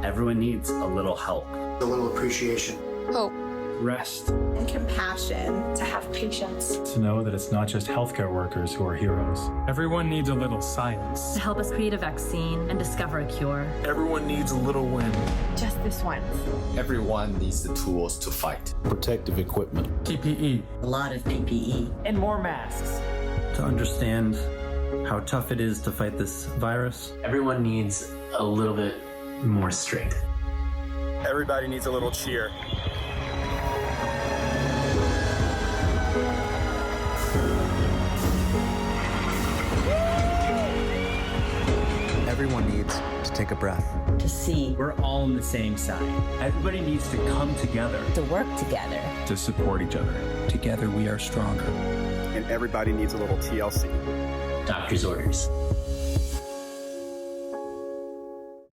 Everyone needs a little help. A little appreciation. Hope. Rest. And compassion. To have patience. To know that it's not just healthcare workers who are heroes. Everyone needs a little science. To help us create a vaccine and discover a cure. Everyone needs a little win. Just this once. Everyone needs the tools to fight. Protective equipment. PPE. A lot of PPE. And more masks. To understand how tough it is to fight this virus. Everyone needs a little bit more strength. Everybody needs a little cheer. Everyone needs to take a breath. To see we're all on the same side. Everybody needs to come together. To work together. To support each other. Together we are stronger. And everybody needs a little TLC. Doctor's orders.